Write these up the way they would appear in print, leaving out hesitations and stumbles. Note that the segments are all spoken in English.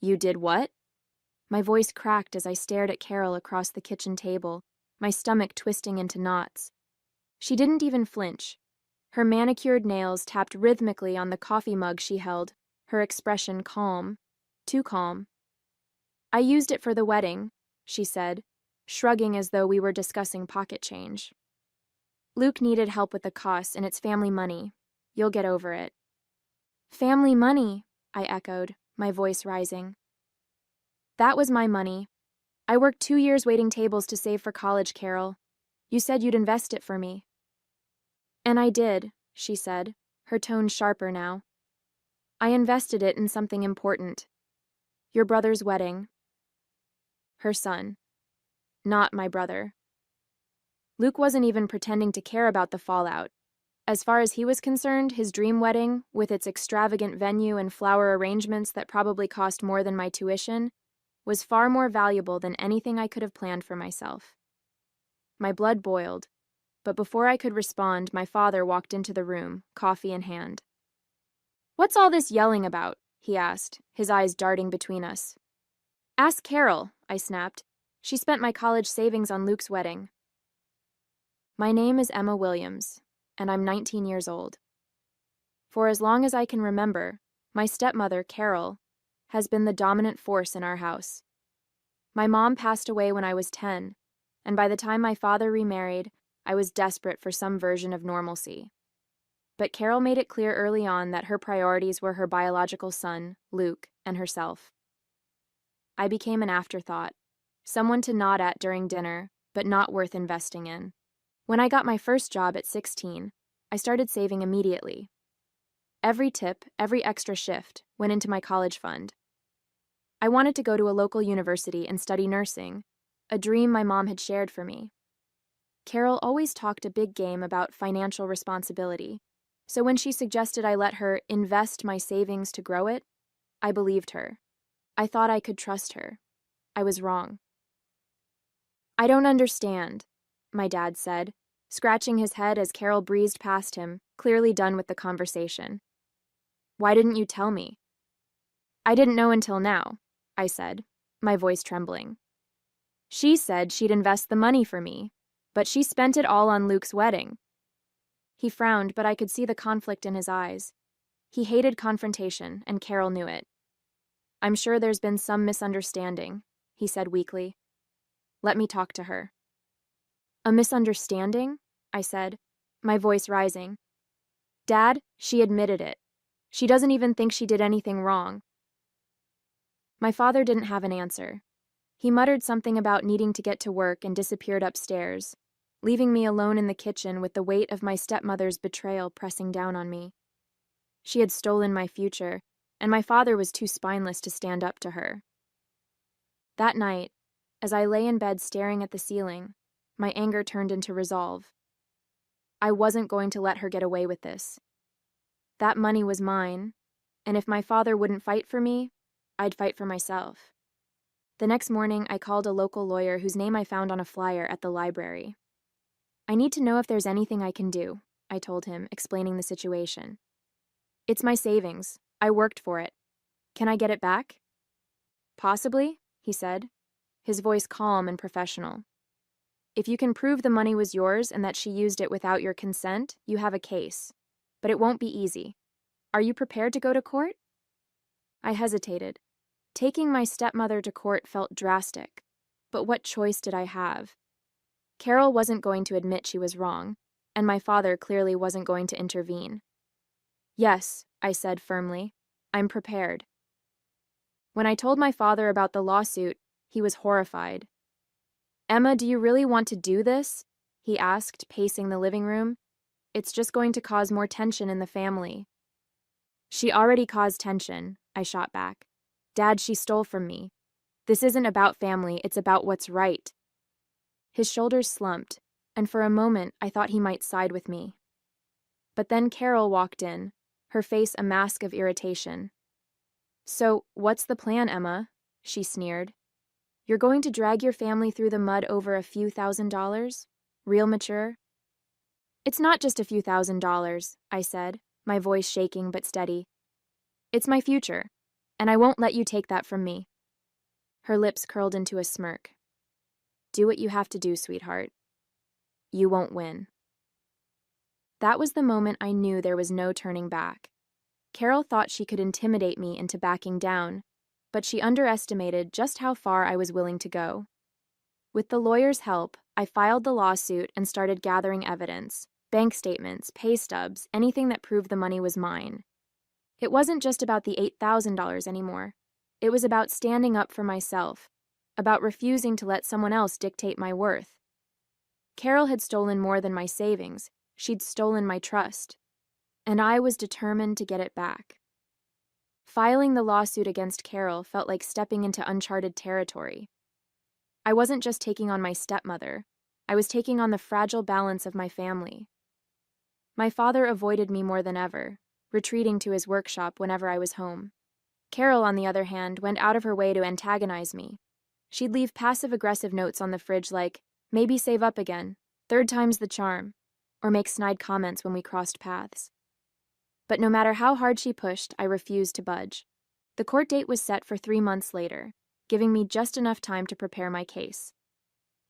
You did what? My voice cracked as I stared at Carol across the kitchen table, my stomach twisting into knots. She didn't even flinch. Her manicured nails tapped rhythmically on the coffee mug she held, her expression calm, too calm. I used it for the wedding, she said, shrugging as though we were discussing pocket change. Luke needed help with the costs, and it's family money. You'll get over it. Family money, I echoed, my voice rising. That was my money. I worked 2 years waiting tables to save for college, Carol. You said you'd invest it for me. And I did, she said, her tone sharper now. I invested it in something important. Your brother's wedding. Her son. Not my brother. Luke wasn't even pretending to care about the fallout. As far as he was concerned, his dream wedding, with its extravagant venue and flower arrangements that probably cost more than my tuition, was far more valuable than anything I could have planned for myself. My blood boiled, but before I could respond, my father walked into the room, coffee in hand. What's all this yelling about? He asked, his eyes darting between us. Ask Carol, I snapped. She spent my college savings on Luke's wedding. My name is Emma Williams, and I'm 19 years old. For as long as I can remember, my stepmother, Carol, has been the dominant force in our house. My mom passed away when I was 10, and by the time my father remarried, I was desperate for some version of normalcy. But Carol made it clear early on that her priorities were her biological son, Luke, and herself. I became an afterthought, someone to nod at during dinner, but not worth investing in. When I got my first job at 16, I started saving immediately. Every tip, every extra shift, went into my college fund. I wanted to go to a local university and study nursing, a dream my mom had shared for me. Carol always talked a big game about financial responsibility, so when she suggested I let her invest my savings to grow it, I believed her. I thought I could trust her. I was wrong. I don't understand, my dad said, scratching his head as Carol breezed past him, clearly done with the conversation. Why didn't you tell me? I didn't know until now, I said, my voice trembling. She said she'd invest the money for me, but she spent it all on Luke's wedding. He frowned, but I could see the conflict in his eyes. He hated confrontation, and Carol knew it. I'm sure there's been some misunderstanding, he said weakly. Let me talk to her. A misunderstanding? I said, my voice rising. Dad, she admitted it. She doesn't even think she did anything wrong. My father didn't have an answer. He muttered something about needing to get to work and disappeared upstairs, leaving me alone in the kitchen with the weight of my stepmother's betrayal pressing down on me. She had stolen my future, and my father was too spineless to stand up to her. That night, as I lay in bed staring at the ceiling, my anger turned into resolve. I wasn't going to let her get away with this. That money was mine, and if my father wouldn't fight for me, I'd fight for myself. The next morning, I called a local lawyer whose name I found on a flyer at the library. I need to know if there's anything I can do, I told him, explaining the situation. It's my savings. I worked for it. Can I get it back? Possibly, he said, his voice calm and professional. If you can prove the money was yours and that she used it without your consent, you have a case. But it won't be easy. Are you prepared to go to court? I hesitated. Taking my stepmother to court felt drastic, but what choice did I have? Carol wasn't going to admit she was wrong, and my father clearly wasn't going to intervene. Yes, I said firmly, I'm prepared. When I told my father about the lawsuit, he was horrified. Emma, do you really want to do this? He asked, pacing the living room. It's just going to cause more tension in the family. She already caused tension, I shot back. Dad, she stole from me. This isn't about family, it's about what's right. His shoulders slumped, and for a moment I thought he might side with me. But then Carol walked in, her face a mask of irritation. So, what's the plan, Emma? She sneered. You're going to drag your family through the mud over a few $1,000s? Real mature? It's not just a few $1,000s, I said, my voice shaking but steady. It's my future. And I won't let you take that from me. Her lips curled into a smirk. Do what you have to do, sweetheart. You won't win. That was the moment I knew there was no turning back. Carol thought she could intimidate me into backing down, but she underestimated just how far I was willing to go. With the lawyer's help, I filed the lawsuit and started gathering evidence, bank statements, pay stubs, anything that proved the money was mine. It wasn't just about the $8,000 anymore. It was about standing up for myself, about refusing to let someone else dictate my worth. Carol had stolen more than my savings. She'd stolen my trust. And I was determined to get it back. Filing the lawsuit against Carol felt like stepping into uncharted territory. I wasn't just taking on my stepmother. I was taking on the fragile balance of my family. My father avoided me more than ever, retreating to his workshop whenever I was home. Carol, on the other hand, went out of her way to antagonize me. She'd leave passive-aggressive notes on the fridge like, maybe save up again, third time's the charm, or make snide comments when we crossed paths. But no matter how hard she pushed, I refused to budge. The court date was set for 3 months later, giving me just enough time to prepare my case.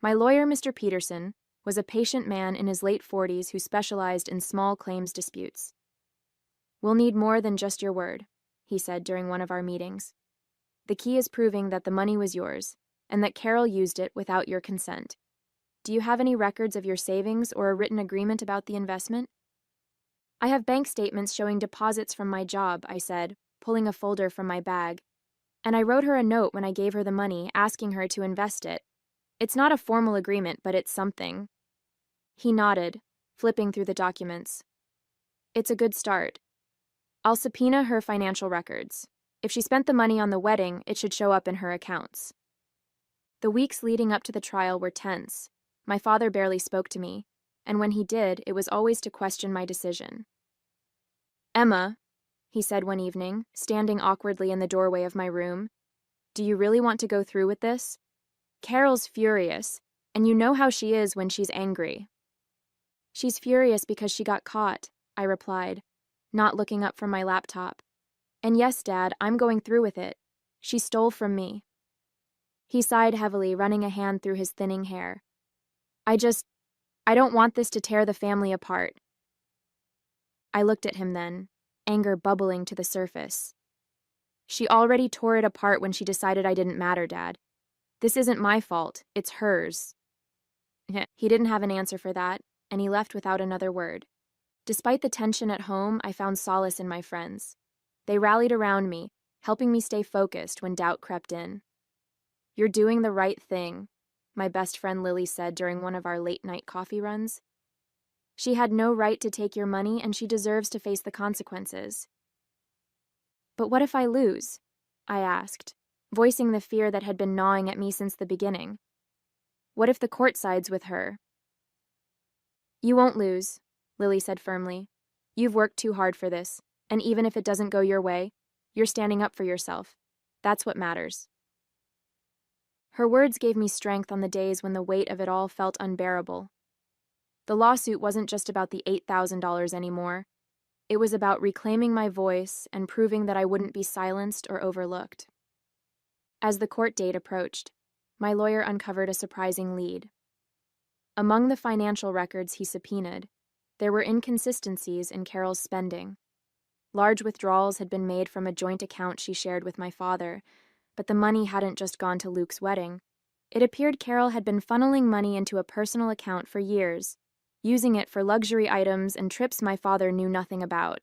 My lawyer, Mr. Peterson, was a patient man in his late 40s who specialized in small claims disputes. We'll need more than just your word, he said during one of our meetings. The key is proving that the money was yours, and that Carol used it without your consent. Do you have any records of your savings or a written agreement about the investment? I have bank statements showing deposits from my job, I said, pulling a folder from my bag. And I wrote her a note when I gave her the money, asking her to invest it. It's not a formal agreement, but it's something. He nodded, flipping through the documents. It's a good start. I'll subpoena her financial records. If she spent the money on the wedding, it should show up in her accounts. The weeks leading up to the trial were tense. My father barely spoke to me, and when he did, it was always to question my decision. Emma, he said one evening, standing awkwardly in the doorway of my room, do you really want to go through with this? Carol's furious, and you know how she is when she's angry. She's furious because she got caught, I replied, not looking up from my laptop. And yes, Dad, I'm going through with it. She stole from me. He sighed heavily, running a hand through his thinning hair. I don't want this to tear the family apart. I looked at him then, anger bubbling to the surface. She already tore it apart when she decided I didn't matter, Dad. This isn't my fault, it's hers. He didn't have an answer for that, and he left without another word. Despite the tension at home, I found solace in my friends. They rallied around me, helping me stay focused when doubt crept in. You're doing the right thing, my best friend Lily said during one of our late-night coffee runs. She had no right to take your money, and she deserves to face the consequences. But what if I lose? I asked, voicing the fear that had been gnawing at me since the beginning. What if the court sides with her? You won't lose, Lily said firmly. You've worked too hard for this, and even if it doesn't go your way, you're standing up for yourself. That's what matters. Her words gave me strength on the days when the weight of it all felt unbearable. The lawsuit wasn't just about the $8,000 anymore. It was about reclaiming my voice and proving that I wouldn't be silenced or overlooked. As the court date approached, my lawyer uncovered a surprising lead. Among the financial records he subpoenaed, there were inconsistencies in Carol's spending. Large withdrawals had been made from a joint account she shared with my father, but the money hadn't just gone to Luke's wedding. It appeared Carol had been funneling money into a personal account for years, using it for luxury items and trips my father knew nothing about.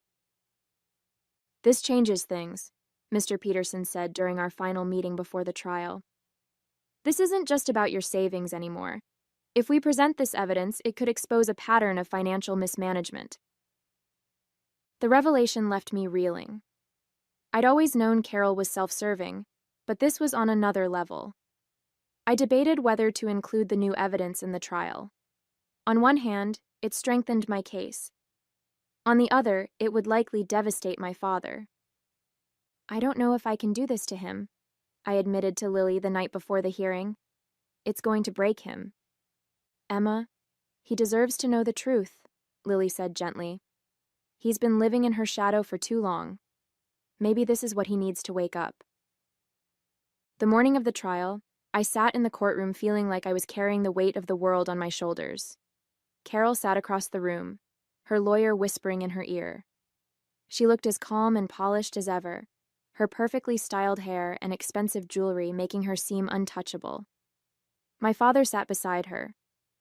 This changes things, Mr. Peterson said during our final meeting before the trial. This isn't just about your savings anymore. If we present this evidence, it could expose a pattern of financial mismanagement. The revelation left me reeling. I'd always known Carol was self-serving, but this was on another level. I debated whether to include the new evidence in the trial. On one hand, it strengthened my case. On the other, it would likely devastate my father. I don't know if I can do this to him, I admitted to Lily the night before the hearing. It's going to break him. Emma, he deserves to know the truth, Lily said gently. He's been living in her shadow for too long. Maybe this is what he needs to wake up. The morning of the trial, I sat in the courtroom feeling like I was carrying the weight of the world on my shoulders. Carol sat across the room, her lawyer whispering in her ear. She looked as calm and polished as ever, her perfectly styled hair and expensive jewelry making her seem untouchable. My father sat beside her,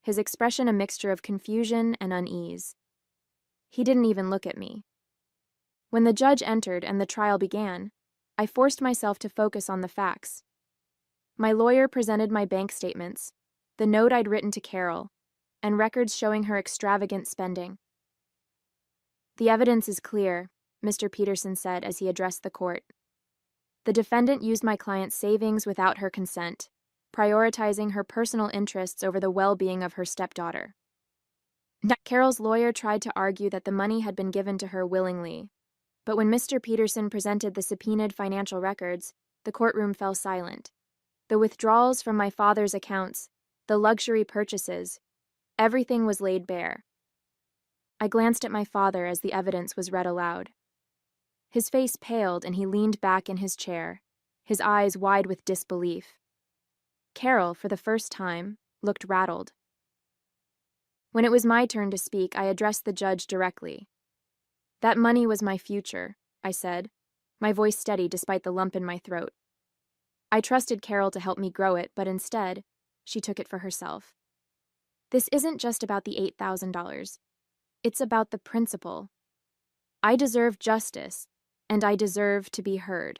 his expression a mixture of confusion and unease. He didn't even look at me. When the judge entered and the trial began, I forced myself to focus on the facts. My lawyer presented my bank statements, the note I'd written to Carol, and records showing her extravagant spending. "The evidence is clear," Mr. Peterson said as he addressed the court. "The defendant used my client's savings without her consent, prioritizing her personal interests over the well-being of her stepdaughter." Carol's lawyer tried to argue that the money had been given to her willingly, but when Mr. Peterson presented the subpoenaed financial records, the courtroom fell silent. The withdrawals from my father's accounts, the luxury purchases, everything was laid bare. I glanced at my father as the evidence was read aloud. His face paled and he leaned back in his chair, his eyes wide with disbelief. Carol, for the first time, looked rattled. When it was my turn to speak, I addressed the judge directly. "That money was my future," I said, my voice steady despite the lump in my throat. I trusted Carol to help me grow it, but instead, she took it for herself. "This isn't just about the $8,000. It's about the principle. I deserve justice, and I deserve to be heard."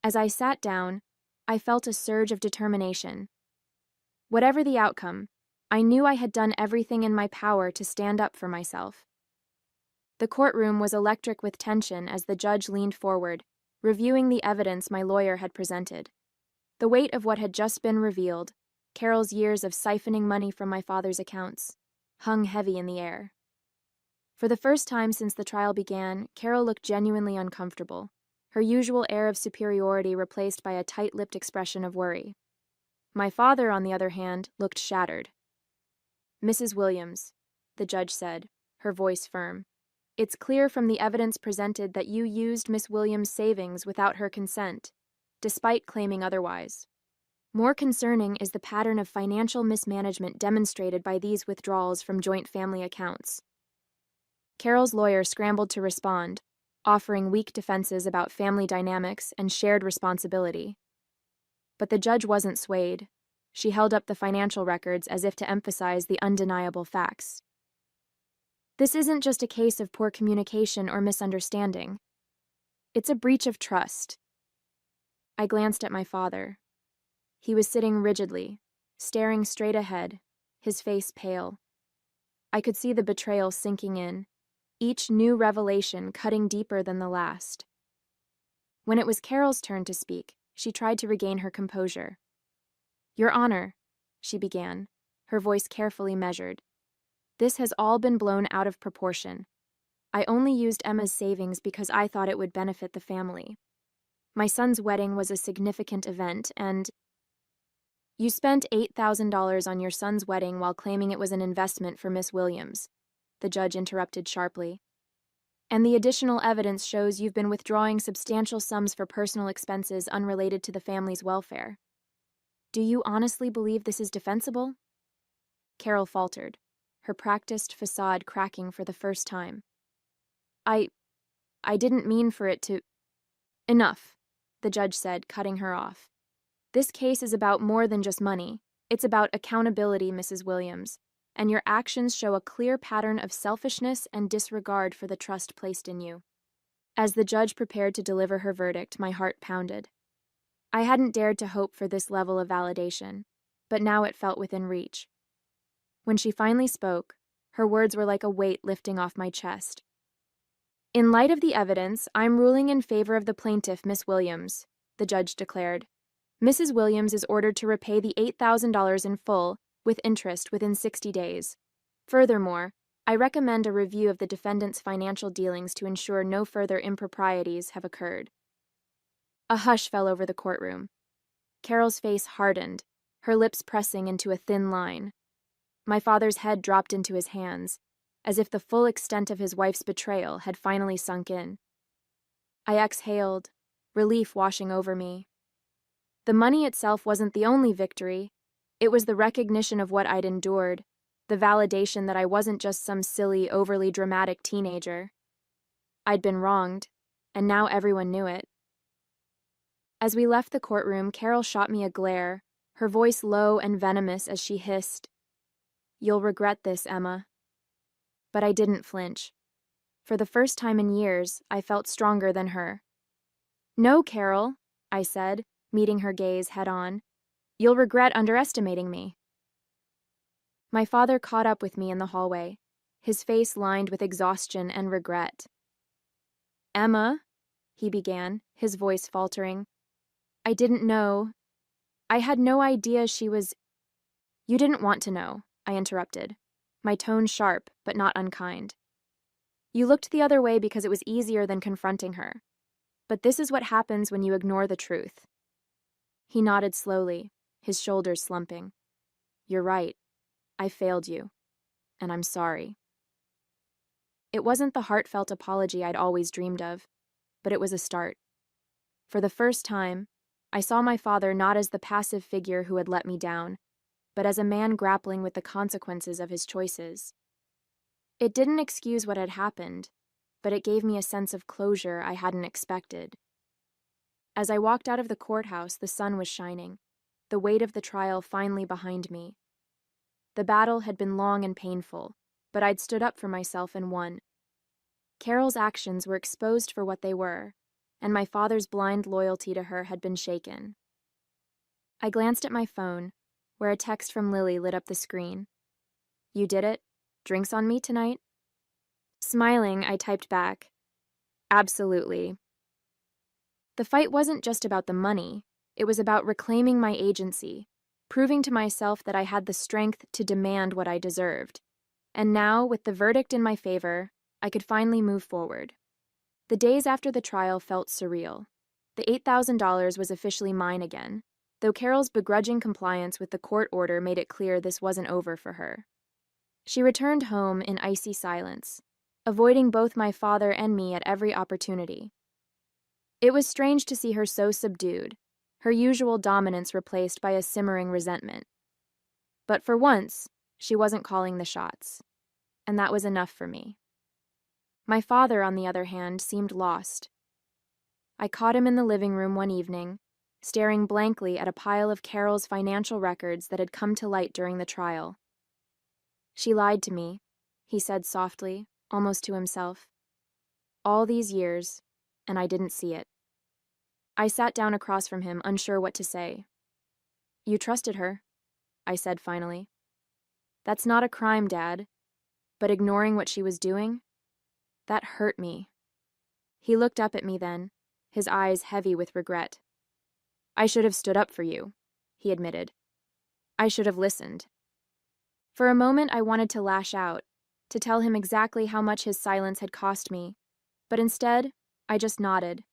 As I sat down, I felt a surge of determination. Whatever the outcome, I knew I had done everything in my power to stand up for myself. The courtroom was electric with tension as the judge leaned forward, reviewing the evidence my lawyer had presented. The weight of what had just been revealed, Carol's years of siphoning money from my father's accounts, hung heavy in the air. For the first time since the trial began, Carol looked genuinely uncomfortable, her usual air of superiority replaced by a tight-lipped expression of worry. My father, on the other hand, looked shattered. "Mrs. Williams," the judge said, her voice firm, "it's clear from the evidence presented that you used Miss Williams' savings without her consent, despite claiming otherwise. More concerning is the pattern of financial mismanagement demonstrated by these withdrawals from joint family accounts." Carol's lawyer scrambled to respond, offering weak defenses about family dynamics and shared responsibility. But the judge wasn't swayed. She held up the financial records as if to emphasize the undeniable facts. "This isn't just a case of poor communication or misunderstanding. It's a breach of trust." I glanced at my father. He was sitting rigidly, staring straight ahead, his face pale. I could see the betrayal sinking in, each new revelation cutting deeper than the last. When it was Carol's turn to speak, she tried to regain her composure. "Your Honor," she began, her voice carefully measured, "this has all been blown out of proportion. I only used Emma's savings because I thought it would benefit the family. My son's wedding was a significant event, and—" "You spent $8,000 on your son's wedding while claiming it was an investment for Miss Williams," the judge interrupted sharply. "And the additional evidence shows you've been withdrawing substantial sums for personal expenses unrelated to the family's welfare. Do you honestly believe this is defensible?" Carol faltered, her practiced facade cracking for the first time. I didn't mean for it to—" "Enough," the judge said, cutting her off. "This case is about more than just money. It's about accountability, Mrs. Williams, and your actions show a clear pattern of selfishness and disregard for the trust placed in you." As the judge prepared to deliver her verdict, my heart pounded. I hadn't dared to hope for this level of validation, but now it felt within reach. When she finally spoke, her words were like a weight lifting off my chest. "In light of the evidence, I'm ruling in favor of the plaintiff, Miss Williams," the judge declared. "Mrs. Williams is ordered to repay the $8,000 in full, with interest, within 60 days. Furthermore, I recommend a review of the defendant's financial dealings to ensure no further improprieties have occurred." A hush fell over the courtroom. Carol's face hardened, her lips pressing into a thin line. My father's head dropped into his hands, as if the full extent of his wife's betrayal had finally sunk in. I exhaled, relief washing over me. The money itself wasn't the only victory. It was the recognition of what I'd endured, the validation that I wasn't just some silly, overly dramatic teenager. I'd been wronged, and now everyone knew it. As we left the courtroom, Carol shot me a glare, her voice low and venomous as she hissed, "You'll regret this, Emma." But I didn't flinch. For the first time in years, I felt stronger than her. "No, Carol," I said, meeting her gaze head-on. "You'll regret underestimating me." My father caught up with me in the hallway, his face lined with exhaustion and regret. "Emma," he began, his voice faltering, "I didn't know. I had no idea she was—" "You didn't want to know," I interrupted, my tone sharp but not unkind. "You looked the other way because it was easier than confronting her. But this is what happens when you ignore the truth." He nodded slowly, his shoulders slumping. "You're right. I failed you. And I'm sorry." It wasn't the heartfelt apology I'd always dreamed of, but it was a start. For the first time, I saw my father not as the passive figure who had let me down, but as a man grappling with the consequences of his choices. It didn't excuse what had happened, but it gave me a sense of closure I hadn't expected. As I walked out of the courthouse, the sun was shining, the weight of the trial finally behind me. The battle had been long and painful, but I'd stood up for myself and won. Carol's actions were exposed for what they were, and my father's blind loyalty to her had been shaken. I glanced at my phone, where a text from Lily lit up the screen. "You did it? Drinks on me tonight?" Smiling, I typed back, "Absolutely." The fight wasn't just about the money, it was about reclaiming my agency, proving to myself that I had the strength to demand what I deserved. And now, with the verdict in my favor, I could finally move forward. The days after the trial felt surreal. The $8,000 was officially mine again, though Carol's begrudging compliance with the court order made it clear this wasn't over for her. She returned home in icy silence, avoiding both my father and me at every opportunity. It was strange to see her so subdued, her usual dominance replaced by a simmering resentment. But for once, she wasn't calling the shots, and that was enough for me. My father, on the other hand, seemed lost. I caught him in the living room one evening, staring blankly at a pile of Carol's financial records that had come to light during the trial. "She lied to me," he said softly, almost to himself. "All these years, and I didn't see it." I sat down across from him, unsure what to say. "You trusted her," I said finally. "That's not a crime, Dad. But ignoring what she was doing, that hurt me." He looked up at me then, his eyes heavy with regret. "I should have stood up for you," he admitted. "I should have listened." For a moment I wanted to lash out, to tell him exactly how much his silence had cost me, but instead, I just nodded.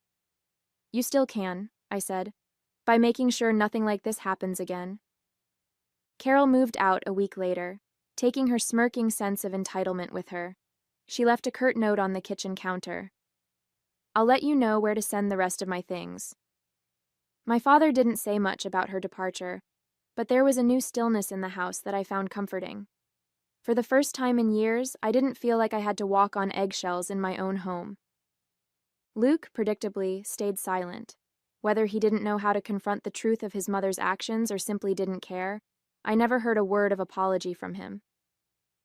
"You still can," I said, "by making sure nothing like this happens again." Carol moved out a week later, taking her smirking sense of entitlement with her. She left a curt note on the kitchen counter. "I'll let you know where to send the rest of my things." My father didn't say much about her departure, but there was a new stillness in the house that I found comforting. For the first time in years, I didn't feel like I had to walk on eggshells in my own home. Luke, predictably, stayed silent. Whether he didn't know how to confront the truth of his mother's actions or simply didn't care, I never heard a word of apology from him.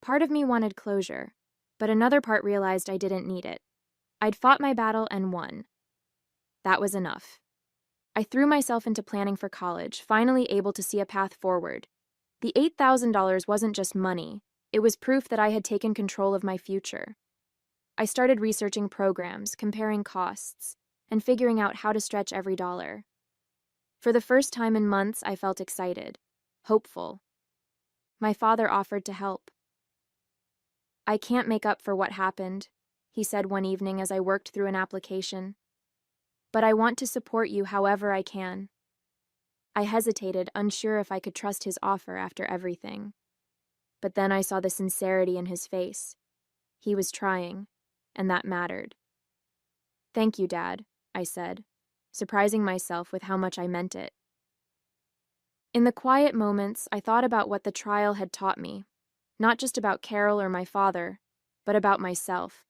Part of me wanted closure, but another part realized I didn't need it. I'd fought my battle and won. That was enough. I threw myself into planning for college, finally able to see a path forward. The $8,000 wasn't just money, it was proof that I had taken control of my future. I started researching programs, comparing costs, and figuring out how to stretch every dollar. For the first time in months, I felt excited, hopeful. My father offered to help. "I can't make up for what happened," he said one evening as I worked through an application. "But I want to support you however I can." I hesitated, unsure if I could trust his offer after everything. But then I saw the sincerity in his face. He was trying, and that mattered. "Thank you, Dad," I said, surprising myself with how much I meant it. In the quiet moments, I thought about what the trial had taught me, not just about Carol or my father, but about myself.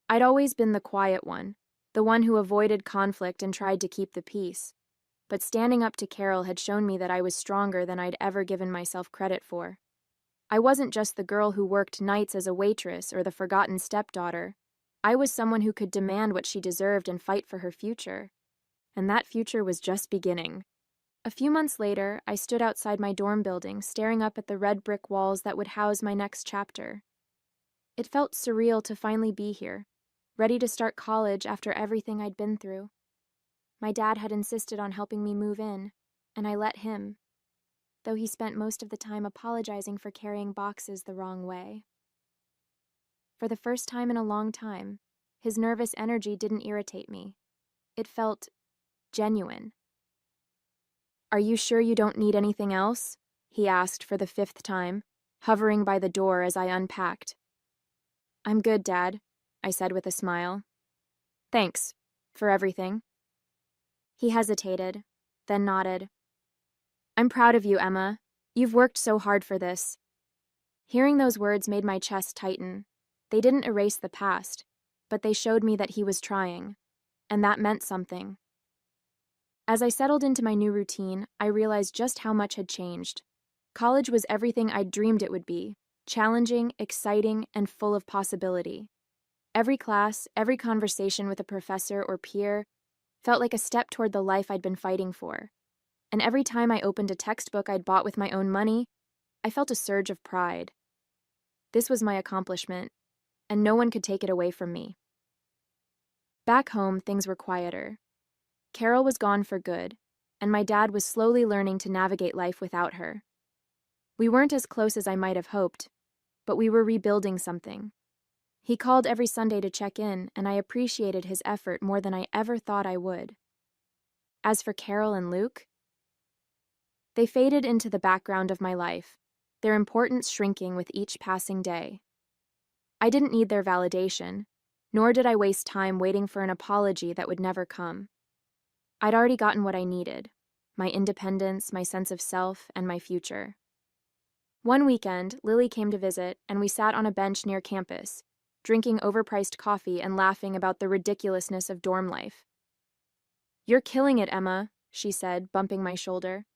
I'd always been the quiet one, the one who avoided conflict and tried to keep the peace. But standing up to Carol had shown me that I was stronger than I'd ever given myself credit for. I wasn't just the girl who worked nights as a waitress or the forgotten stepdaughter. I was someone who could demand what she deserved and fight for her future. And that future was just beginning. A few months later, I stood outside my dorm building, staring up at the red brick walls that would house my next chapter. It felt surreal to finally be here, ready to start college after everything I'd been through. My dad had insisted on helping me move in, and I let him, though he spent most of the time apologizing for carrying boxes the wrong way. For the first time in a long time, his nervous energy didn't irritate me. It felt genuine. "Are you sure you don't need anything else?" he asked for the 5th time, hovering by the door as I unpacked. "I'm good, Dad," I said with a smile. "Thanks for everything." He hesitated, then nodded. "I'm proud of you, Emma. You've worked so hard for this." Hearing those words made my chest tighten. They didn't erase the past, but they showed me that he was trying, and that meant something. As I settled into my new routine, I realized just how much had changed. College was everything I'd dreamed it would be, challenging, exciting, and full of possibility. Every class, every conversation with a professor or peer felt like a step toward the life I'd been fighting for. And every time I opened a textbook I'd bought with my own money, I felt a surge of pride. This was my accomplishment, and no one could take it away from me. Back home, things were quieter. Carol was gone for good, and my dad was slowly learning to navigate life without her. We weren't as close as I might have hoped, but we were rebuilding something. He called every Sunday to check in, and I appreciated his effort more than I ever thought I would. As for Carol and Luke, they faded into the background of my life, their importance shrinking with each passing day. I didn't need their validation, nor did I waste time waiting for an apology that would never come. I'd already gotten what I needed: my independence, my sense of self, and my future. One weekend, Lily came to visit, and we sat on a bench near campus, drinking overpriced coffee and laughing about the ridiculousness of dorm life. "You're killing it, Emma," she said, bumping my shoulder.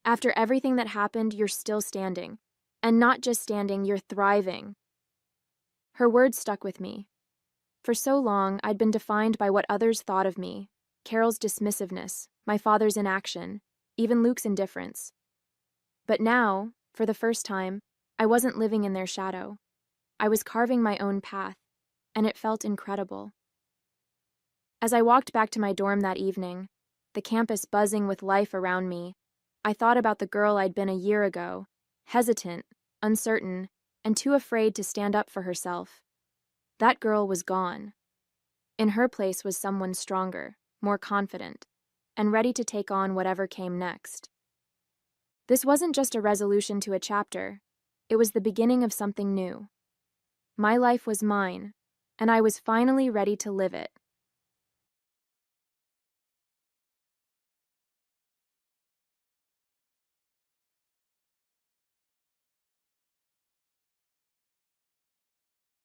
"After everything that happened, you're still standing. And not just standing, you're thriving." Her words stuck with me. For so long, I'd been defined by what others thought of me: Carol's dismissiveness, my father's inaction, even Luke's indifference. But now, for the first time, I wasn't living in their shadow. I was carving my own path, and it felt incredible. As I walked back to my dorm that evening, the campus buzzing with life around me, I thought about the girl I'd been a year ago, hesitant, uncertain, and too afraid to stand up for herself. That girl was gone. In her place was someone stronger, more confident, and ready to take on whatever came next. This wasn't just a resolution to a chapter, it was the beginning of something new. My life was mine, and I was finally ready to live it.